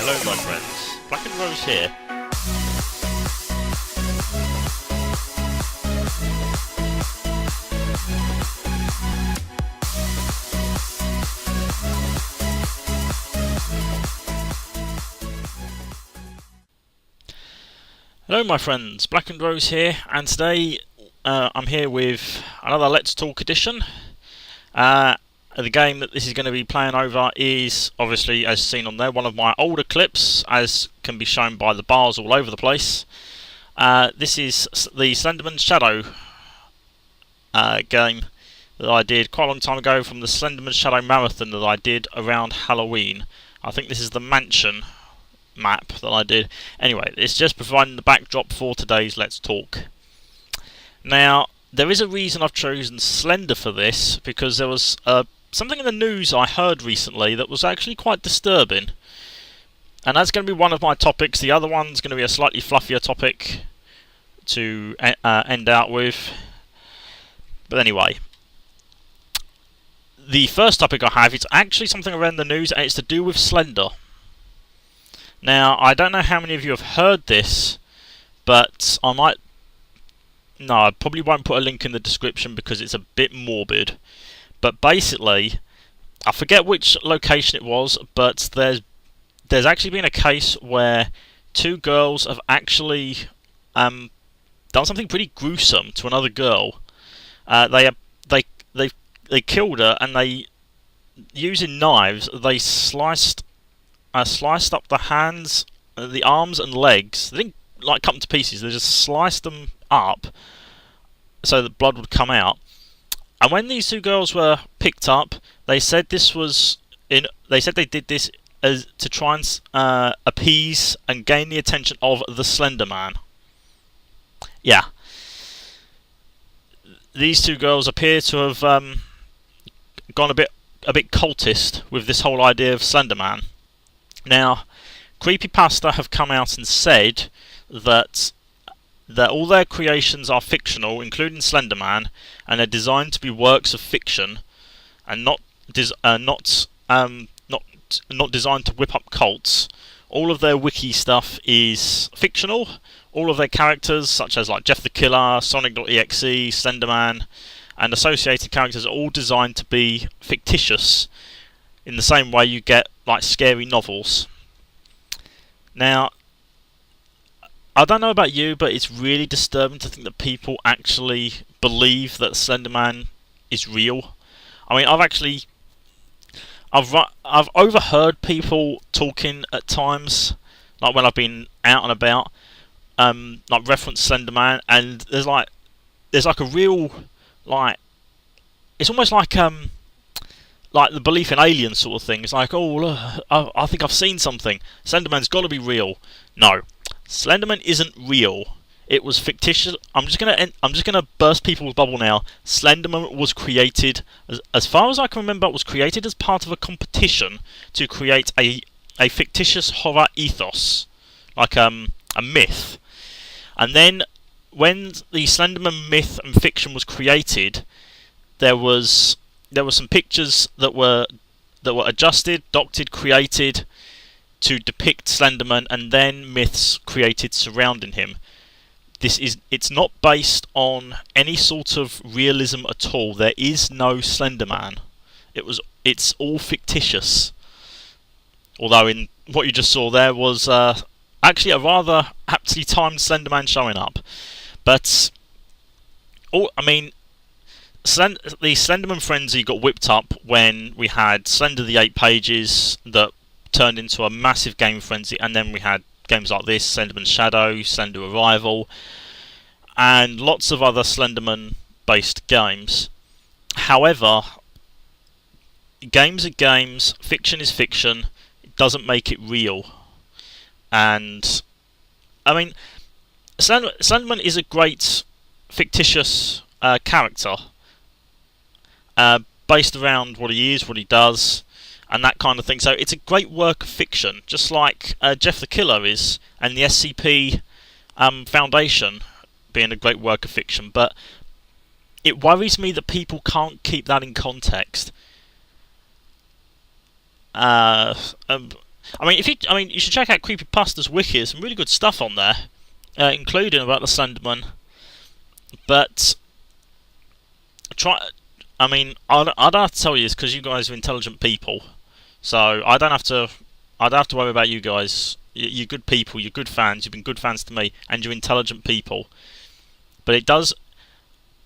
Hello my friends, Black and Rose here. Hello my friends, Black and Rose here, and today I'm here with another Let's Talk edition. The game that this is going to be playing over is, obviously, as seen on there, one of my older clips, as can be shown by the bars all over the place. This is the Slenderman's Shadow game that I did quite a long time ago from the Slenderman's Shadow Marathon that I did around Halloween. I think this is the mansion map that I did. Anyway, it's just providing the backdrop for today's Let's Talk. Now, there is a reason I've chosen Slender for this, because there was something in the news I heard recently that was actually quite disturbing. And that's going to be one of my topics. The other one's going to be a slightly fluffier topic to end out with. But anyway, the first topic I have is actually something around the news, and it's to do with Slender. Now, I don't know how many of you have heard this, but I probably won't put a link in the description because it's a bit morbid. But basically, I forget which location it was, but there's actually been a case where two girls have actually done something pretty gruesome to another girl. They killed her, and they, using knives, they sliced up the hands, the arms and legs. They didn't cut them to pieces. They just sliced them up so that blood would come out. And when these two girls were picked up, they said they did this as to try and appease and gain the attention of the Slenderman. Yeah, these two girls appear to have gone a bit cultist with this whole idea of Slenderman. Now, creepypasta have come out and said that all their creations are fictional, including Slenderman, and they're designed to be works of fiction, and not designed to whip up cults. All of their wiki stuff is fictional. All of their characters, such as like Jeff the Killer, Sonic.exe, Slenderman, and associated characters, are all designed to be fictitious, in the same way you get like scary novels. Now, I don't know about you, but it's really disturbing to think that people actually believe that Slenderman is real. I mean, I've overheard people talking at times, like when I've been out and about, like reference Slenderman, and there's like a real, like, it's almost like the belief in aliens sort of thing. It's like, oh look, I think I've seen something. Slenderman's got to be real. No, Slenderman isn't real. It was fictitious. I'm just gonna burst people's bubble now. Slenderman was created, as far as I can remember, it was created as part of a competition to create a fictitious horror ethos, like a myth. And then when the Slenderman myth and fiction was created, there was some pictures that were adjusted, doctored, created to depict Slenderman, and then myths created surrounding him. It's not based on any sort of realism at all. There is no Slenderman. It's all fictitious. Although in what you just saw there was actually a rather aptly timed Slenderman showing up. But the Slenderman frenzy got whipped up when we had Slender the 8 Pages that turned into a massive game frenzy, and then we had games like this, Slenderman's Shadow, Slender Arrival, and lots of other Slenderman based games. However, games are games, fiction is fiction, it doesn't make it real. And I mean, Slenderman is a great fictitious character, based around what he is, what he does, and that kind of thing. So it's a great work of fiction, just like Jeff the Killer is, and the SCP Foundation being a great work of fiction. But it worries me that people can't keep that in context. I mean, you should check out Creepypastas Wiki. There's some really good stuff on there, including about the Slenderman. But I mean, I don't have to tell you this because you guys are intelligent people, so I don't have to worry about you guys. You're good people. You're good fans. You've been good fans to me, and you're intelligent people. But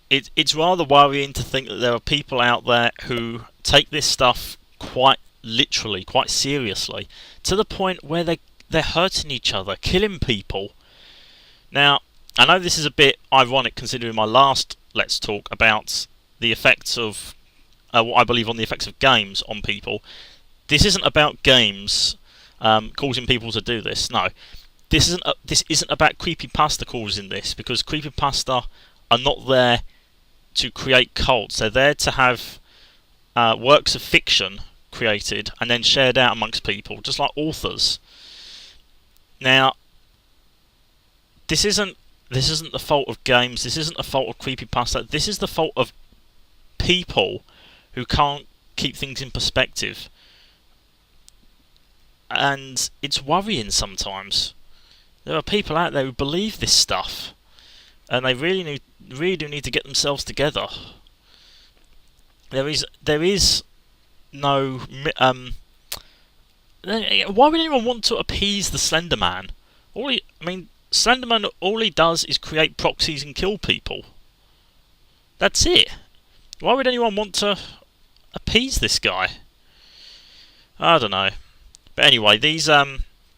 it's rather worrying to think that there are people out there who take this stuff quite literally, quite seriously, to the point where they're hurting each other, killing people. Now, I know this is a bit ironic considering my last Let's Talk about the effects of what I believe on the effects of games on people. This isn't about games causing people to do this. No, this isn't about creepypasta causing this, because creepypasta are not there to create cults. They're there to have works of fiction created and then shared out amongst people, just like authors. Now, this isn't the fault of games. This isn't the fault of creepypasta. This is the fault of people who can't keep things in perspective. And it's worrying sometimes. There are people out there who believe this stuff, and they really do need to get themselves together. There is no why would anyone want to appease the Slenderman? Slenderman, all he does is create proxies and kill people. That's it. Why would anyone want to appease this guy? I don't know. But anyway,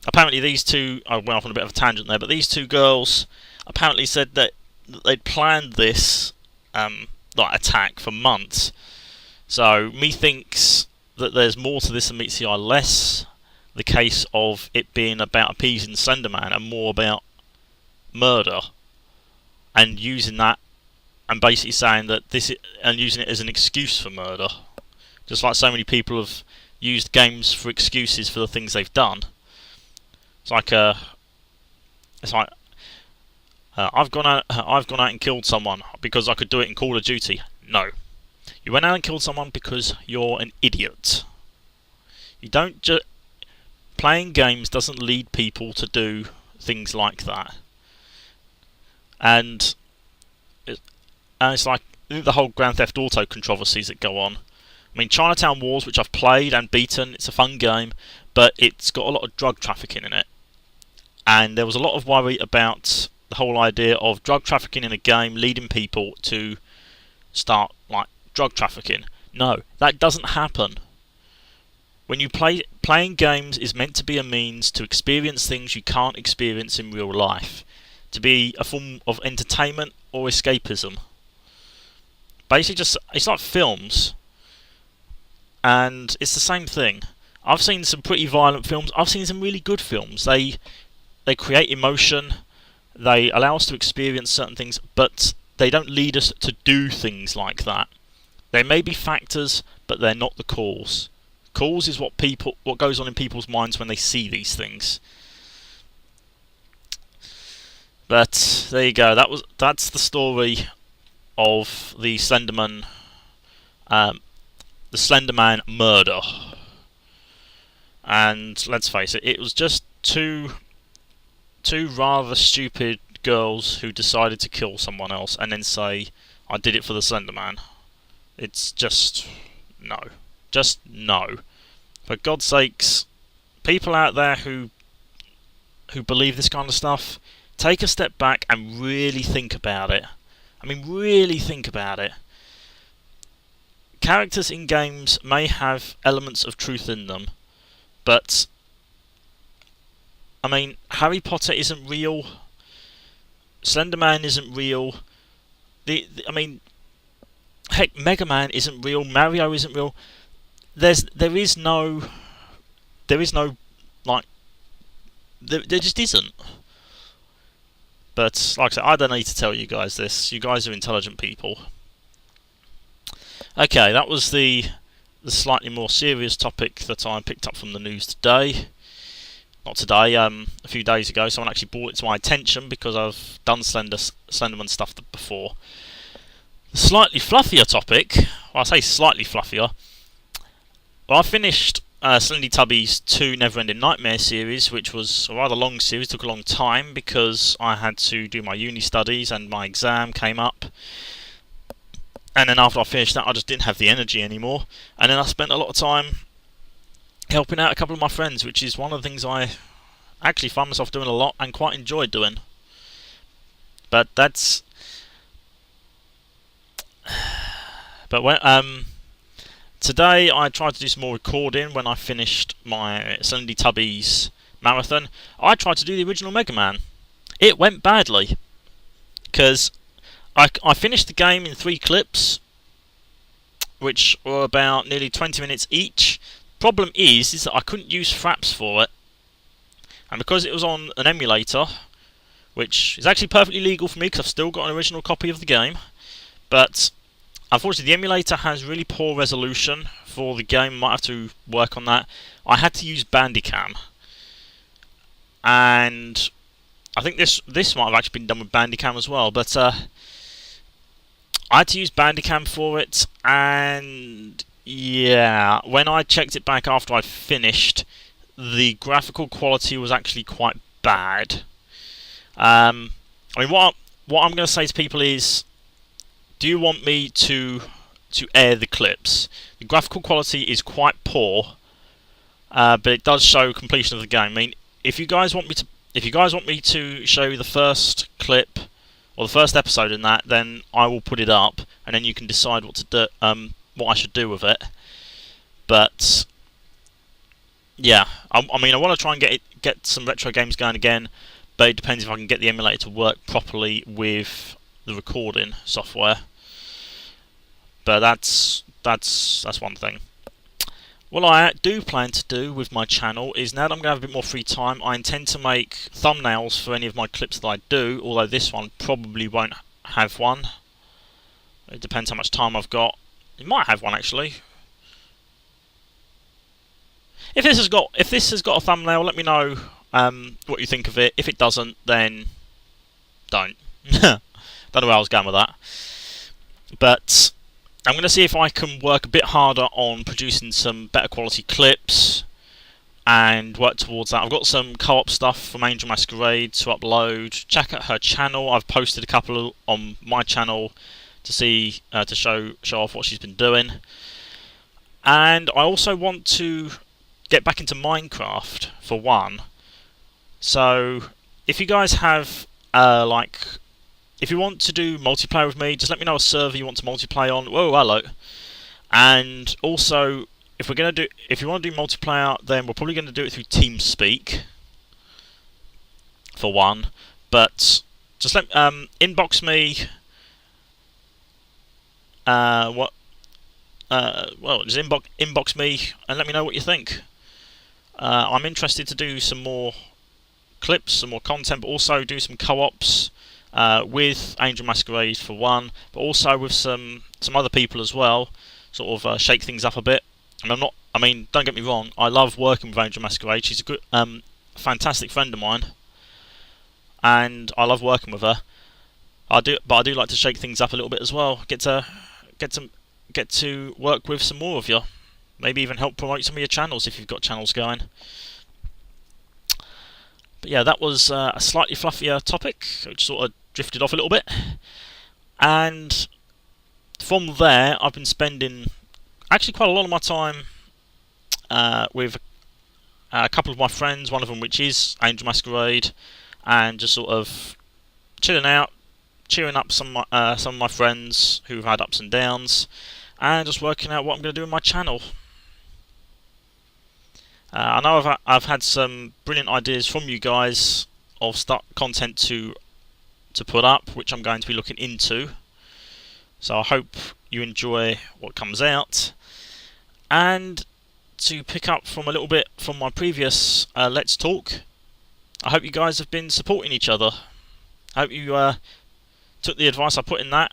apparently these two, I went off on a bit of a tangent there, but these two girls apparently said that they'd planned this attack for months. So methinks that there's more to this than meets the eye, less the case of it being about appeasing Slenderman and more about murder, and using that and basically saying that and using it as an excuse for murder, just like so many people have used games for excuses for the things they've done. It's like I've gone out and killed someone because I could do it in Call of Duty. No, you went out and killed someone because you're an idiot. You don't playing games doesn't lead people to do things like that. And it's like the whole Grand Theft Auto controversies that go on. I mean, Chinatown Wars, which I've played and beaten, it's a fun game, but it's got a lot of drug trafficking in it. And there was a lot of worry about the whole idea of drug trafficking in a game leading people to start drug trafficking. No, that doesn't happen. When you playing games is meant to be a means to experience things you can't experience in real life, to be a form of entertainment or escapism. Basically, it's like films, and it's the same thing. I've seen some pretty violent films. I've seen some really good films. They create emotion. They allow us to experience certain things, but they don't lead us to do things like that. They may be factors, but they're not the cause. Cause is what goes on in people's minds when they see these things. But there you go. That's the story of the Slenderman, the Slenderman murder. And let's face it, it was just two rather stupid girls who decided to kill someone else and then say, "I did it for the Slenderman." It's just no. Just no. For God's sakes, people out there who believe this kind of stuff, take a step back and really think about it. I mean, really think about it. Characters in games may have elements of truth in them, but I mean, Harry Potter isn't real. Slenderman isn't real. I mean, heck, Mega Man isn't real. Mario isn't real. There just isn't. But like I said, I don't need to tell you guys this. You guys are intelligent people. Okay, that was the slightly more serious topic that I picked up from the news today. Not today, a few days ago. Someone actually brought it to my attention because I've done Slenderman stuff before. The slightly fluffier topic, well, I say slightly fluffier. Well, I finished Slendy Tubby's 2 Never-Ending Nightmare series, which was a rather long series, took a long time because I had to do my uni studies and my exam came up. And then after I finished that, I just didn't have the energy anymore. And then I spent a lot of time helping out a couple of my friends, which is one of the things I actually find myself doing a lot and quite enjoy doing. But that's... But when... Today I tried to do some more recording when I finished my Slendy Tubbies marathon. I tried to do the original Mega Man. It went badly. Because I finished the game in 3 clips, which were about nearly 20 minutes each. Problem is that I couldn't use fraps for it. And because it was on an emulator, which is actually perfectly legal for me because I've still got an original copy of the game, but unfortunately, the emulator has really poor resolution for the game. Might have to work on that. I had to use Bandicam, and I think this might have actually been done with Bandicam as well. But I had to use Bandicam for it, and yeah, when I checked it back after I'd finished, the graphical quality was actually quite bad. I mean, what I'm going to say to people is, do you want me to air the clips? The graphical quality is quite poor, but it does show completion of the game. I mean, if you guys want me to show you the first clip or the first episode in that, then I will put it up, and then you can decide what to do, what I should do with it. But yeah, I mean, I want to try and get some retro games going again, but it depends if I can get the emulator to work properly with the recording software. But that's one thing. What I do plan to do with my channel is, now that I'm going to have a bit more free time, I intend to make thumbnails for any of my clips that I do, although this one probably won't have one. It depends how much time I've got. It might have one actually. If this has got a thumbnail, let me know what you think of it. If it doesn't, then don't. Don't know where I was going with that. But I'm going to see if I can work a bit harder on producing some better quality clips and work towards that. I've got some co-op stuff from Angel Masquerade to upload. Check out her channel. I've posted a couple on my channel to see to show off what she's been doing. And I also want to get back into Minecraft for one. So if you guys have if you want to do multiplayer with me, just let me know a server you want to multiplayer on. Whoa, hello. And also, if you want to do multiplayer, then we're probably going to do it through TeamSpeak for one. But just inbox me. Just inbox me and let me know what you think. I'm interested to do some more clips, some more content, but also do some co-ops with Angel Masquerade for one, but also with some other people as well. Sort of shake things up a bit. And don't get me wrong, I love working with Angel Masquerade. She's a good, fantastic friend of mine, and I love working with her. But I do like to shake things up a little bit as well. Get to work with some more of you. Maybe even help promote some of your channels if you've got channels going. But yeah, that was a slightly fluffier topic, which sort of drifted off a little bit. And from there, I've been spending actually quite a lot of my time with a couple of my friends, one of them which is Angel Masquerade, and just sort of chilling out, cheering up some of my friends who've had ups and downs, and just working out what I'm going to do with my channel. I know I've had some brilliant ideas from you guys of content to put up, which I'm going to be looking into. So I hope you enjoy what comes out. And to pick up from a little bit from my previous Let's Talk, I hope you guys have been supporting each other. I hope you took the advice I put in that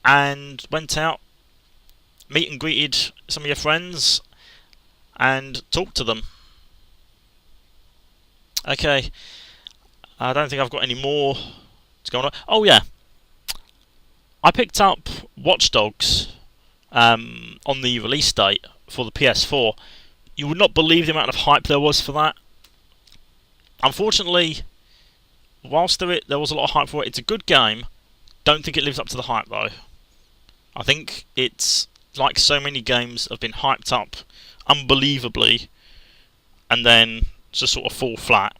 and went out, meet and greeted some of your friends, and talked to them. Okay, I don't think I've got any more to go on. Oh yeah, I picked up Watch Dogs on the release date for the PS4. You would not believe the amount of hype there was for that. Unfortunately, whilst there was a lot of hype for it, it's a good game. Don't think it lives up to the hype though. I think it's like so many games have been hyped up unbelievably and then just sort of fall flat.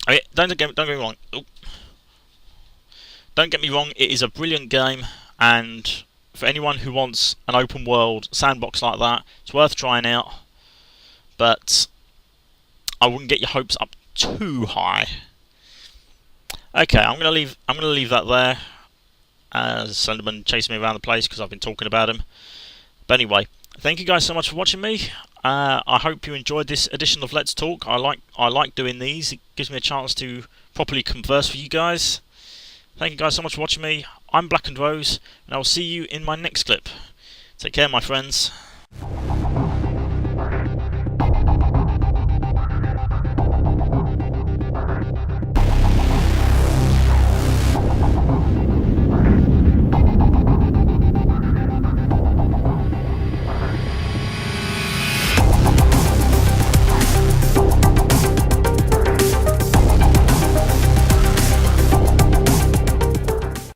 I mean, don't get me wrong. Don't get me wrong. It is a brilliant game, and for anyone who wants an open world sandbox like that, it's worth trying out. But I wouldn't get your hopes up too high. Okay, I'm gonna leave that there, as Slenderman chasing me around the place because I've been talking about him. But anyway, thank you guys so much for watching me. I hope you enjoyed this edition of Let's Talk. I like doing these. It gives me a chance to properly converse with you guys. Thank you guys so much for watching me. I'm blackendrose, and I will see you in my next clip. Take care, my friends.